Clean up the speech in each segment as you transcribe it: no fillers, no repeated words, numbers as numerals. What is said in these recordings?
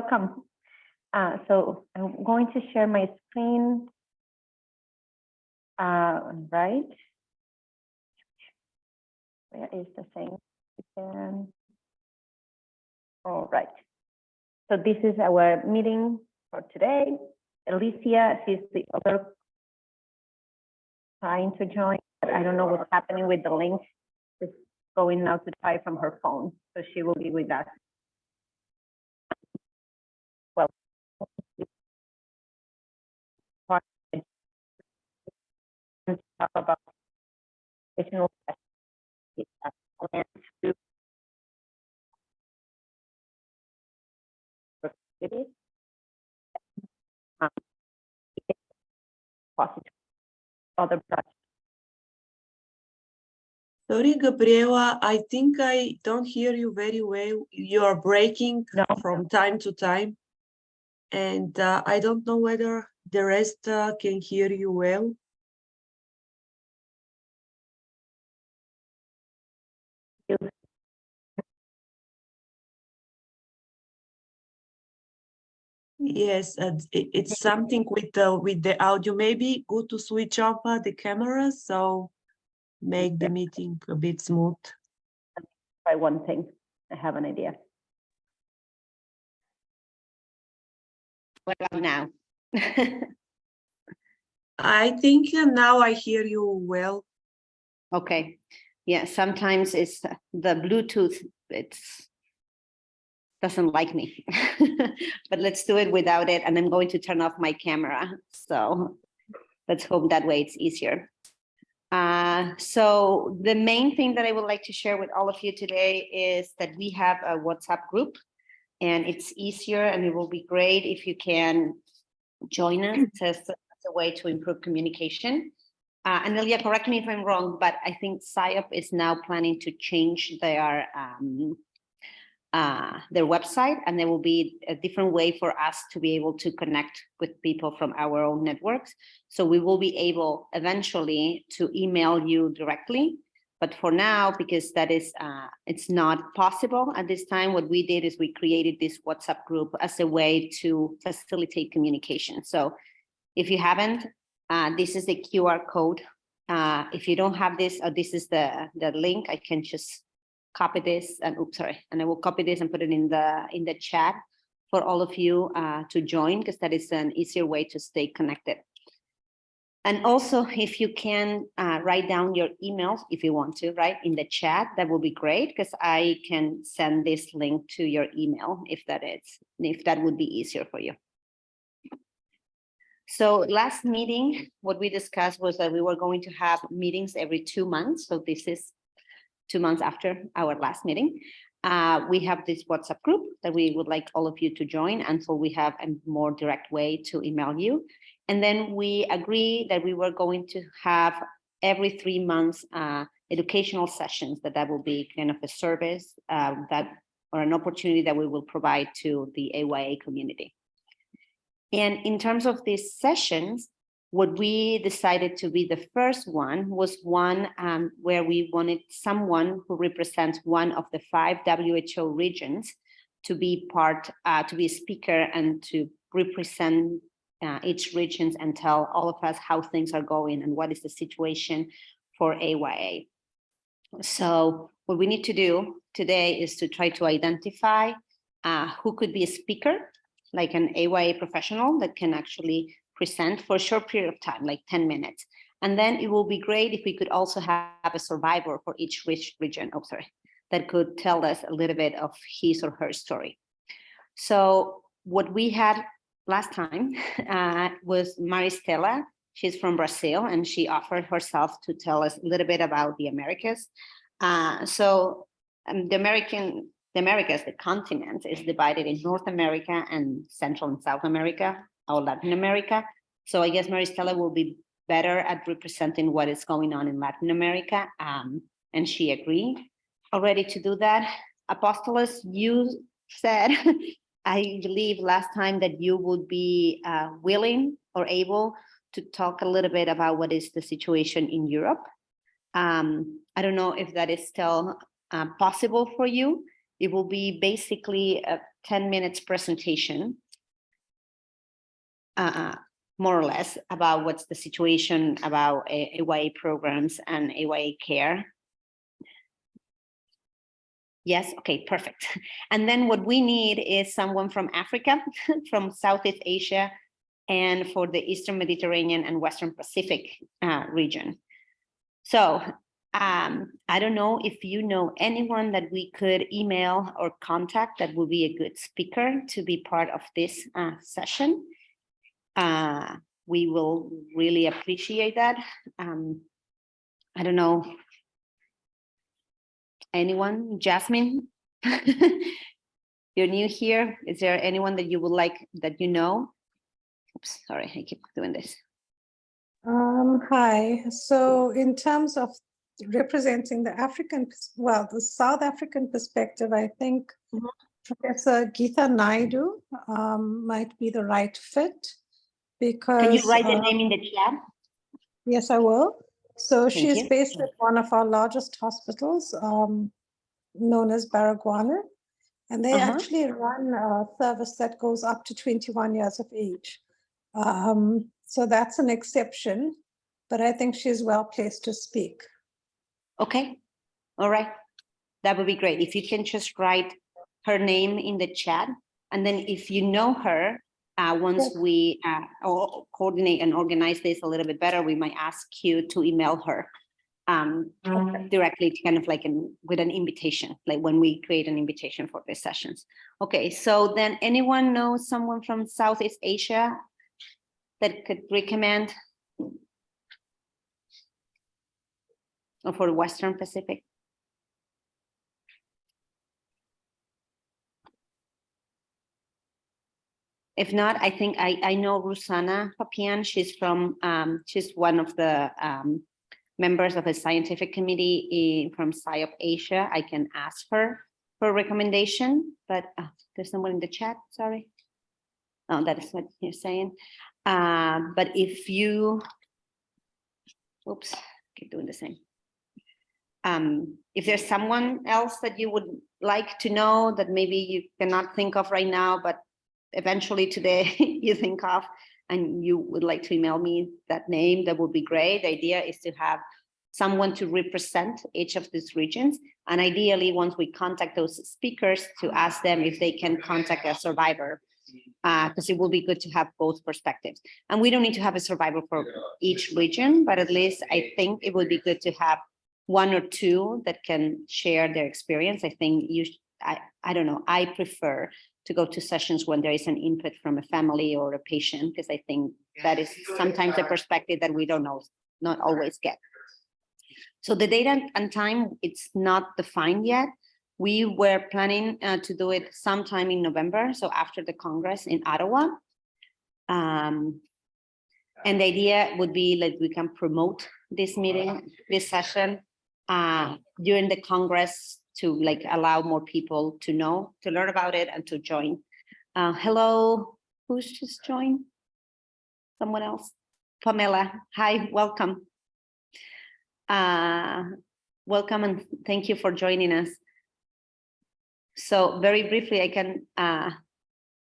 Welcome. So I'm going to share my screen. Right. Where is the thing? All right. So this is our meeting for today. Alicia, she's the other trying to join, but I don't know what's happening with the link. It's going now to try from her phone, so she will be with us. Well, talk about additional other projects. Sorry, Gabriela, I think I don't hear you very well. You are breaking from time to time. And I don't know whether the rest can hear you well. Yes, it's something with the audio. Maybe go to switch off the camera, so make the meeting a bit smooth. Try one thing. I have an idea. What about now? I think now I hear you well. Okay. Yeah, sometimes it's the Bluetooth, it's doesn't like me. But let's do it without it. And I'm going to turn off my camera. So let's hope that way it's easier. So the main thing that I would like to share with all of you today is that we have a WhatsApp group, and it's easier and it will be great if you can join us as a way to improve communication. And Elia, correct me if I'm wrong, but I think SIOP is now planning to change their website, and there will be a different way for us to be able to connect with people from our own networks. So we will be able eventually to email you directly. But for now, because that is, it's not possible at this time, what we did is we created this WhatsApp group as a way to facilitate communication. So if you haven't, this is the QR code. If you don't have this, or this is the link, I can just copy this and and I will copy this and put it in the chat for all of you to join, because that is an easier way to stay connected. And also, if you can write down your emails, if you want to, right, in the chat, that will be great, because I can send this link to your email if that would be easier for you. So last meeting, what we discussed was that we were going to have meetings every 2 months. So this is 2 months after our last meeting. We have this WhatsApp group that we would like all of you to join until we have a more direct way to email you. And then we agree that we were going to have every 3 months educational sessions, that will be kind of a service or an opportunity that we will provide to the AYA community. And in terms of these sessions, what we decided to be the first one was one where we wanted someone who represents one of the 5 WHO regions to be to be a speaker and to represent each region and tell all of us how things are going and what is the situation for AYA. So what we need to do today is to try to identify who could be a speaker, like an AYA professional that can actually present for a short period of time, like 10 minutes. And then it will be great if we could also have a survivor for each region, that could tell us a little bit of his or her story. So what we had last time was Maristela. She's from Brazil, and she offered herself to tell us a little bit about the Americas. The Americas, the continent, is divided in North America and Central and South America, or Latin America. So I guess Maristela will be better at representing what is going on in Latin America. And she agreed already to do that. Apostolos, you said, I believe last time, that you would be willing or able to talk a little bit about what is the situation in Europe. I don't know if that is still possible for you. It will be basically 10 minutes presentation, more or less, about what's the situation about AYA programs and AYA care. Yes, okay, perfect. And then what we need is someone from Africa, from Southeast Asia, and for the Eastern Mediterranean and Western Pacific region. So I don't know if you know anyone that we could email or contact that would be a good speaker to be part of this session. We will really appreciate that. I don't know. Anyone? Jasmine? You're new here. Is there anyone that you would like that you know? Oops, sorry, I keep doing this. Hi. So in terms of representing the the South African perspective, I think Professor Geetha Naidu might be the right fit because— Can you write the name in the chat? Yes, I will. So Thank she's you. based at one of our largest hospitals, known as Baragwanath, and they actually run a service that goes up to 21 years of age. So that's an exception, but I think she's well placed to speak. Okay, all right. That would be great. If you can just write her name in the chat, and then if you know her, once we coordinate and organize this a little bit better, we might ask you to email her directly, kind of like with an invitation, like when we create an invitation for these sessions. Okay, so then anyone know someone from Southeast Asia that could recommend, or for Western Pacific? If not, I think I know Rusana Papian. She's from, she's one of the members of a scientific committee from SciOp Asia. I can ask her for a recommendation, but there's someone in the chat, sorry. Oh, that is what you're saying. But if you, oops, keep doing the same. If there's someone else that you would like to know that maybe you cannot think of right now, but eventually today you think of, and you would like to email me that name, that would be great. The idea is to have someone to represent each of these regions. And ideally, once we contact those speakers, to ask them if they can contact a survivor, because it will be good to have both perspectives. And we don't need to have a survivor for each region, but at least I think it would be good to have one or two that can share their experience. I think I don't know, I prefer to go to sessions when there is an input from a family or a patient, because I think that is sometimes a perspective that we don't know, not always get. So the date and time, it's not defined yet. We were planning to do it sometime in November, so after the Congress in Ottawa. And the idea would be like we can promote this meeting, this session during the Congress, to like allow more people to know, to learn about it and to join. Hello, who's just joined? Someone else? Pamela, hi, welcome. Welcome and thank you for joining us. So very briefly, I can, I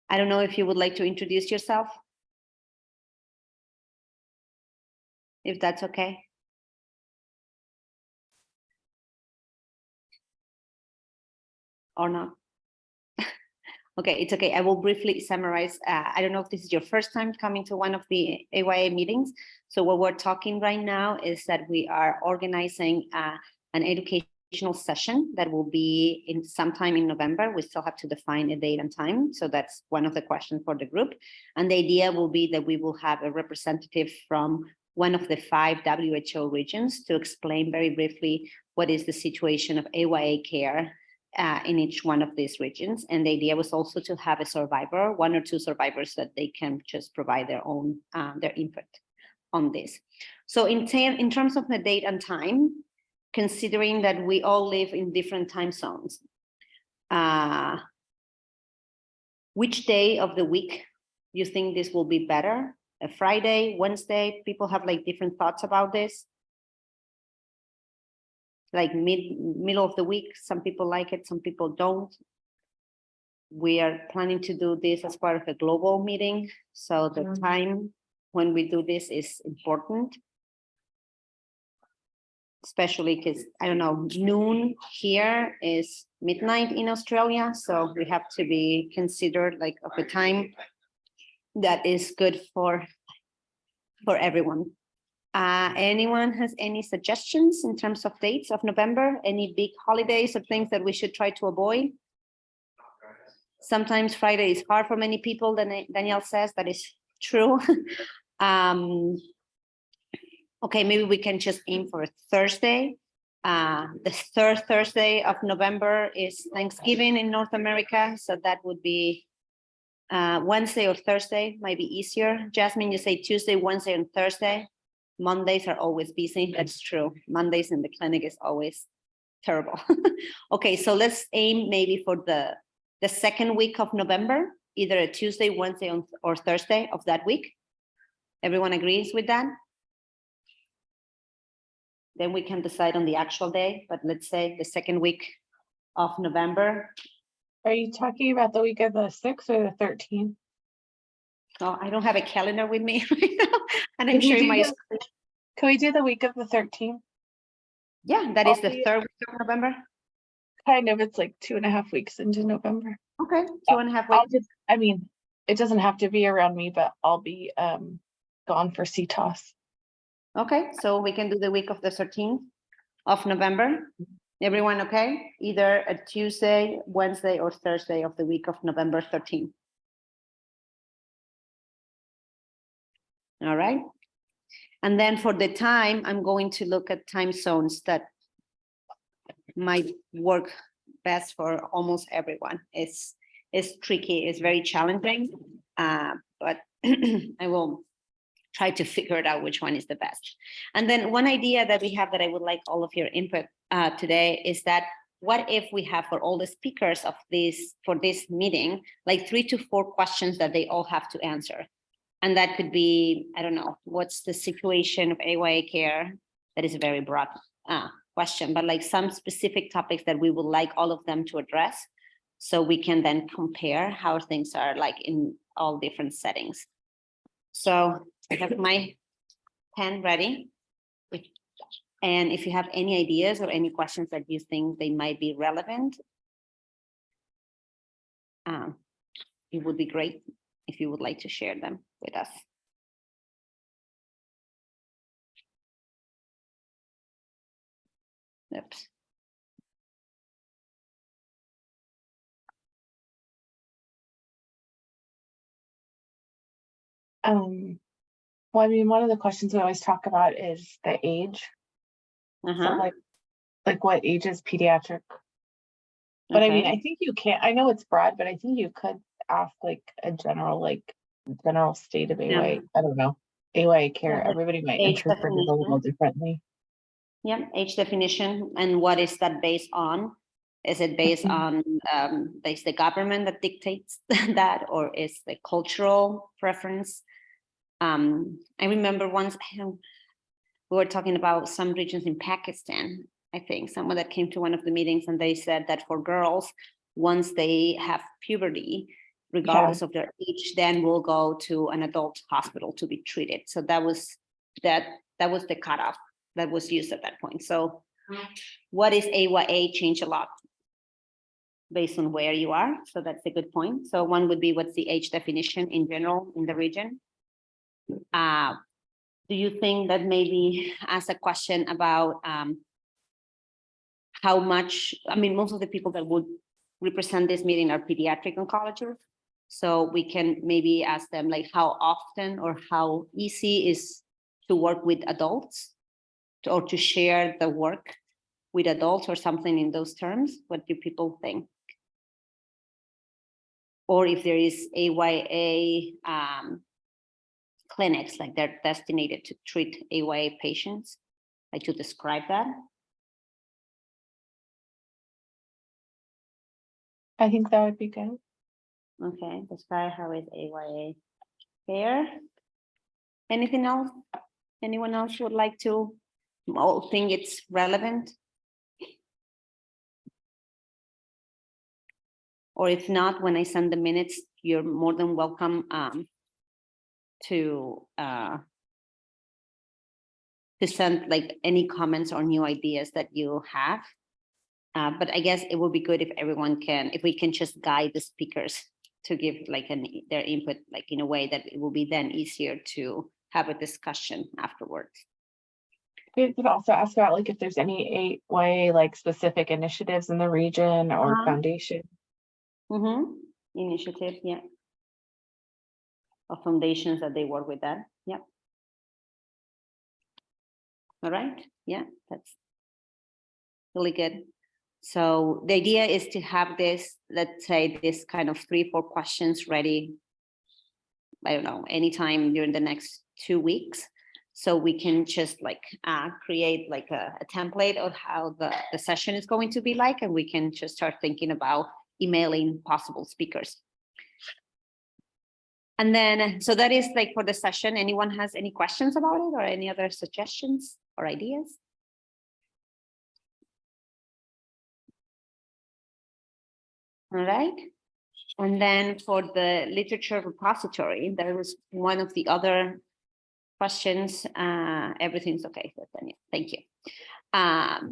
don't know if you would like to introduce yourself. If that's okay. Or not. Okay, it's okay. I will briefly summarize. I don't know if this is your first time coming to one of the AYA meetings. So what we're talking right now is that we are organizing an educational session that will be in sometime in November. We still have to define a date and time. So that's one of the questions for the group. And the idea will be that we will have a representative from one of the 5 WHO regions to explain very briefly what is the situation of AYA care in each one of these regions. And the idea was also to have a survivor, 1 or 2 survivors, that they can just provide their own, their input on this. So in terms of the date and time, considering that we all live in different time zones, which day of the week you think this will be better? A Friday, Wednesday? People have like different thoughts about this. Like middle of the week, some people like it, some people don't. we are planning to do this as part of a global meeting. So the time when we do this is important. Especially because, I don't know, noon here is midnight in Australia. So we have to be considered like of a time that is good for everyone. Anyone has any suggestions in terms of dates of November? Any big holidays or things that we should try to avoid? Sometimes Friday is hard for many people. Danielle says that is true. Okay, maybe we can just aim for a Thursday. The third Thursday of November is Thanksgiving in North America, so that would be Wednesday or Thursday, might be easier. Jasmine, you say Tuesday, Wednesday, and Thursday. Mondays are always busy. That's true. Mondays in the clinic is always terrible. Okay, so let's aim maybe for the second week of November, either a Tuesday, Wednesday, or Thursday of that week. Everyone agrees with that? Then we can decide on the actual day, but let's say the second week of November. Are you talking about the week of the 6th or the 13th? So I don't have a calendar with me right now, and I'm sharing my. Can we do the week of the 13th? Yeah, that is the third week of November. Kind of, it's like 2.5 weeks into November. Okay, 2.5 weeks. I mean, it doesn't have to be around me, but I'll be gone for CTOS. Okay, so we can do the week of the 13th of November. Everyone okay? Either a Tuesday, Wednesday, or Thursday of the week of November 13th. All right. And then for the time, I'm going to look at time zones that might work best for almost everyone. It's tricky, it's very challenging, but I will try to figure it out which one is the best. And then one idea that we have that I would like all of your input today is that what if we have for all the speakers of this meeting, like 3 to 4 questions that they all have to answer. And that could be, I don't know, what's the situation of AYA care? That is a very broad question, but like some specific topics that we would like all of them to address. So we can then compare how things are like in all different settings. So I have my pen ready. And if you have any ideas or any questions that you think they might be relevant, it would be great if you would like to share them with us. Oops. Well, I mean, one of the questions we always talk about is the age. So like what age is pediatric? But I mean, I think you can't, I know it's broad, but I think you could ask like a general state of AYA. I don't know. AYA care, everybody might interpret it a little differently. Yeah, age definition, and what is that based on? Is it based on is the government that dictates that, or is the cultural preference? I remember once we were talking about some regions in Pakistan. I think someone that came to one of the meetings and they said that for girls, once they have puberty, regardless of their age, then will go to an adult hospital to be treated. So that was the cutoff that was used at that point. So what is AYA changed a lot based on where you are. So that's a good point. So one would be, what's the age definition in general in the region? Do you think that maybe ask a question about how much, I mean, most of the people that would represent this meeting are pediatric oncologists. So we can maybe ask them like how often or how easy is to work with adults or to share the work with adults or something in those terms. What do people think? Or if there is AYA clinics, like they're designated to treat AYA patients, like to describe that. I think that would be good. Okay, describe how is AYA care. Anything else? Anyone else would like to think it's relevant? Or if not, when I send the minutes, you're more than welcome to send like any comments or new ideas that you have. But I guess it would be good if if we can just guide the speakers to give like their input, like in a way that it will be then easier to have a discussion afterwards. We could also ask about like if there's any AYA like specific initiatives in the region or foundation. Initiative, yeah. Or foundations that they work with that, yeah. All right, yeah, that's really good. So the idea is to have this, let's say, this kind of 3-4 questions ready, I don't know, anytime during the next 2 weeks. So we can just like create like a template of how the session is going to be like, and we can just start thinking about emailing possible speakers. And then, so that is like for the session. Anyone has any questions about it or any other suggestions or ideas? All right. And then for the literature repository, there was one of the other questions. Everything's okay, Tanya. Thank you.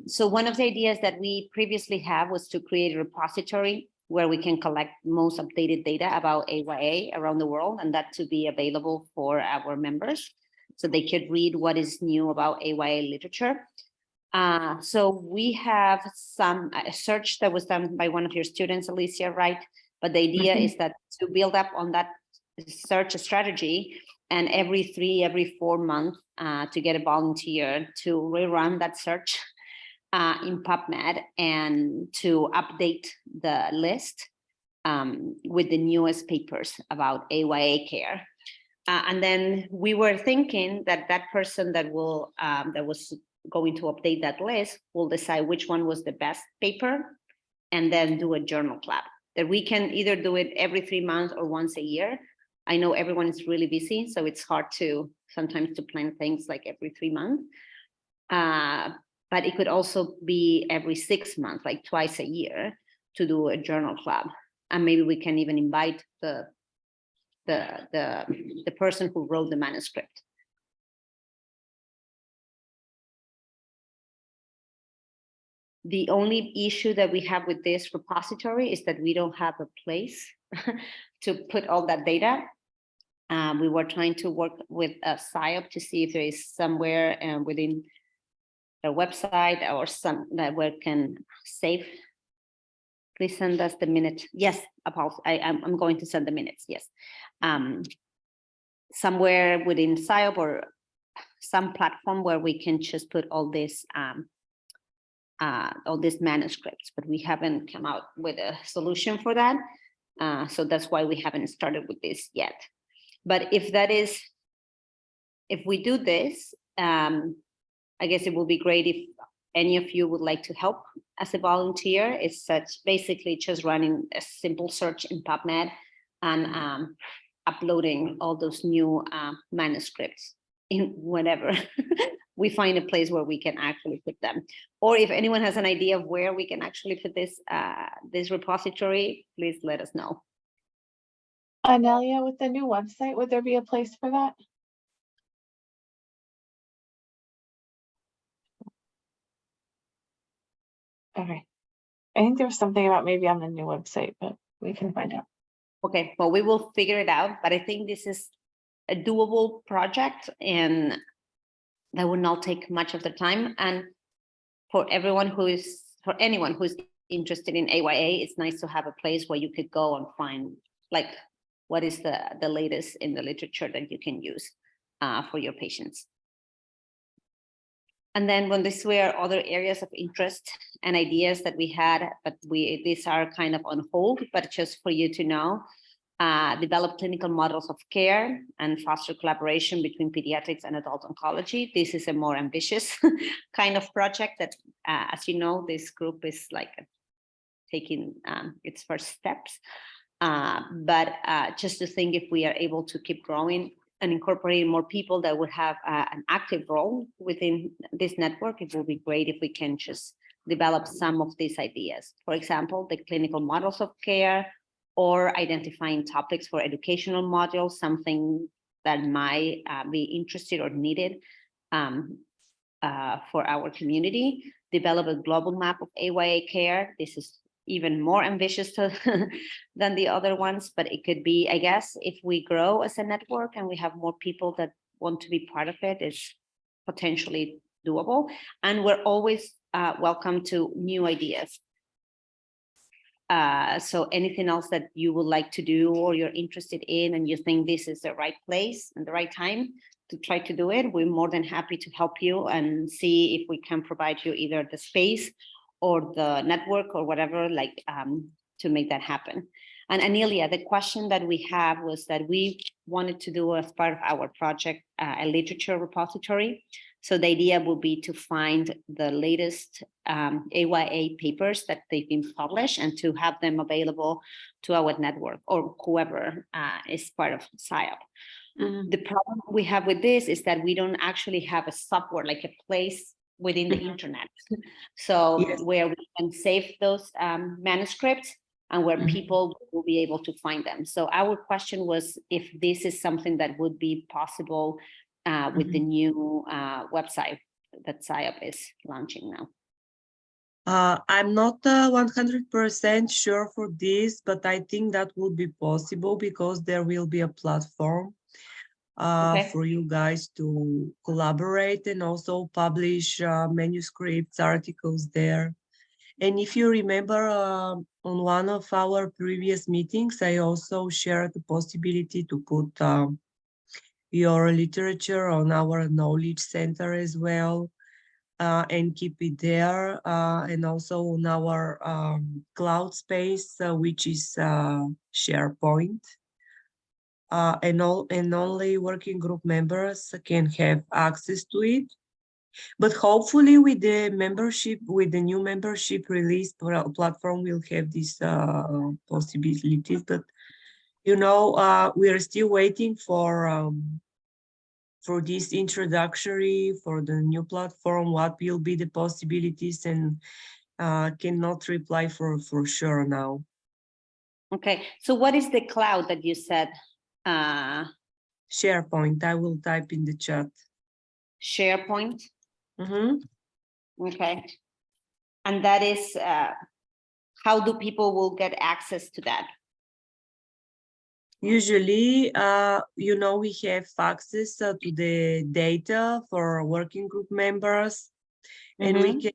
So one of the ideas that we previously had was to create a repository where we can collect most updated data about AYA around the world, and that to be available for our members so they could read what is new about AYA literature. So we have a search that was done by one of your students, Alicia, right? But the idea is that to build up on that search strategy, and every 4 months to get a volunteer to rerun that search in PubMed and to update the list with the newest papers about AYA care. And then we were thinking that that person that will that was going to update that list will decide which one was the best paper and then do a journal club. That we can either do it every 3 months or once a year. I know everyone is really busy, so it's hard to sometimes to plan things like every 3 months. But it could also be every 6 months, like twice a year, to do a journal club. And maybe we can even invite the person who wrote the manuscript. The only issue that we have with this repository is that we don't have a place to put all that data. We were trying to work with a PsyOp to see if there is somewhere within their website or some that we can save. Please send us the minute. Yes, I'm going to send the minutes. Yes, somewhere within PsyOp or some platform where we can just put all these manuscripts, but we haven't come out with a solution for that. So that's why we haven't started with this yet. But if we do this, I guess it will be great if any of you would like to help as a volunteer. It's basically just running a simple search in PubMed and uploading all those new manuscripts in whenever we find a place where we can actually put them. Or if anyone has an idea of where we can actually put this repository, please let us know. Anelia, with the new website, would there be a place for that? Okay. I think there was something about maybe on the new website, but we can find out. Okay, well, we will figure it out, but I think this is a doable project and that will not take much of the time. And for anyone who's interested in AYA, it's nice to have a place where you could go and find like what is the latest in the literature that you can use for your patients. And then when these were other areas of interest and ideas that we had, but these are kind of on hold, but just for you to know, develop clinical models of care and foster collaboration between pediatrics and adult oncology. This is a more ambitious kind of project that, as you know, this group is like taking its first steps. But just to think if we are able to keep growing and incorporating more people that would have an active role within this network, it will be great if we can just develop some of these ideas. For example, the clinical models of care or identifying topics for educational modules, something that might be interested or needed for our community. Develop a global map of AYA care. This is even more ambitious than the other ones, but it could be, I guess, if we grow as a network and we have more people that want to be part of it, it's potentially doable. And we're always welcome to new ideas. So anything else that you would like to do or you're interested in and you think this is the right place and the right time to try to do it, we're more than happy to help you and see if we can provide you either the space or the network or whatever, like to make that happen. And Anelia, the question that we have was that we wanted to do as part of our project a literature repository. So the idea would be to find the latest AYA papers that they've been published and to have them available to our network or whoever is part of SIOP. The problem we have with this is that we don't actually have a software, like a place within the internet. So where we can save those manuscripts and where people will be able to find them. So our question was if this is something that would be possible with the new website that SIOP is launching now. I'm not 100% sure for this, but I think that will be possible because there will be a platform for you guys to collaborate and also publish manuscripts, articles there. And if you remember on one of our previous meetings, I also shared the possibility to put your literature on our knowledge center as well and keep it there. And also on our cloud space, which is SharePoint. And only working group members can have access to it. But hopefully with the membership, with the new membership release platform, we'll have these possibilities. But, you know, we are still waiting for this introductory, for the new platform, what will be the possibilities, and cannot reply for sure now. Okay, so what is the cloud that you said? SharePoint, I will type in the chat. SharePoint? Okay. And that is, how do people will get access to that? Usually, you know, we have access to the data for working group members, and we can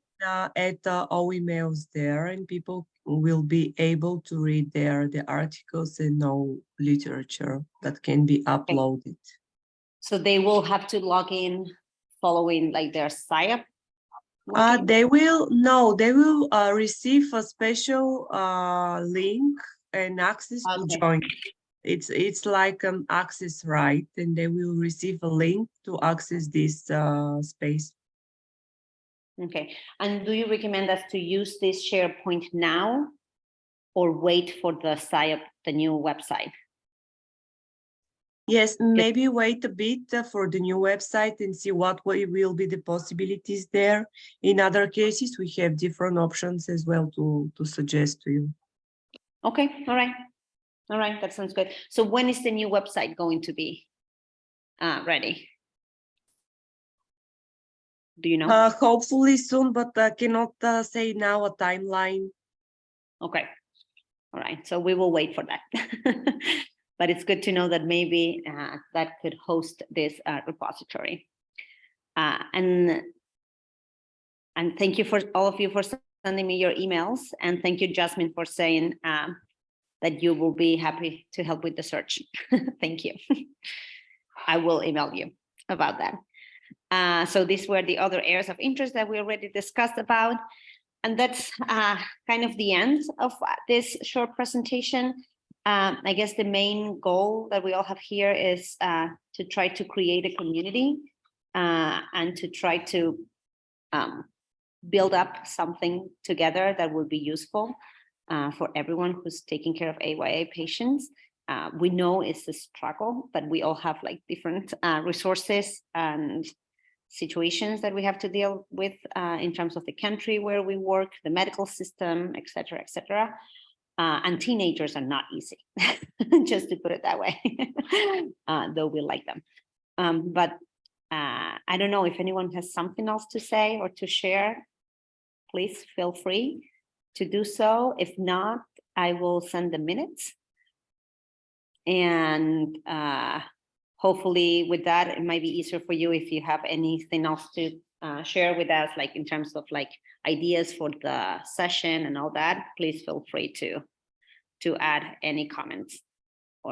add all emails there, and people will be able to read there the articles and know literature that can be uploaded. So they will have to log in following like their SIOP? They will receive a special link and access to join. It's like an access right, and they will receive a link to access this space. Okay, and do you recommend us to use this SharePoint now or wait for the SIOP, the new website? Yes, maybe wait a bit for the new website and see what will be the possibilities there. In other cases, we have different options as well to suggest to you. Okay, all right. All right, that sounds good. So when is the new website going to be ready? Do you know? Hopefully soon, but I cannot say now a timeline. Okay, all right. So we will wait for that. But it's good to know that maybe that could host this repository. And thank you for all of you for sending me your emails. And thank you, Jasmine, for saying that you will be happy to help with the search. Thank you. I will email you about that. So these were the other areas of interest that we already discussed about. And that's kind of the end of this short presentation. I guess the main goal that we all have here is to try to create a community and to try to build up something together that will be useful for everyone who's taking care of AYA patients. We know it's a struggle, but we all have like different resources and situations that we have to deal with in terms of the country where we work, the medical system, et cetera, et cetera. And teenagers are not easy, just to put it that way, though we like them. But I don't know if anyone has something else to say or to share. Please feel free to do so. If not, I will send the minutes. And hopefully with that, it might be easier for you if you have anything else to share with us, like in terms of like ideas for the session and all that. Please feel free to add any comments.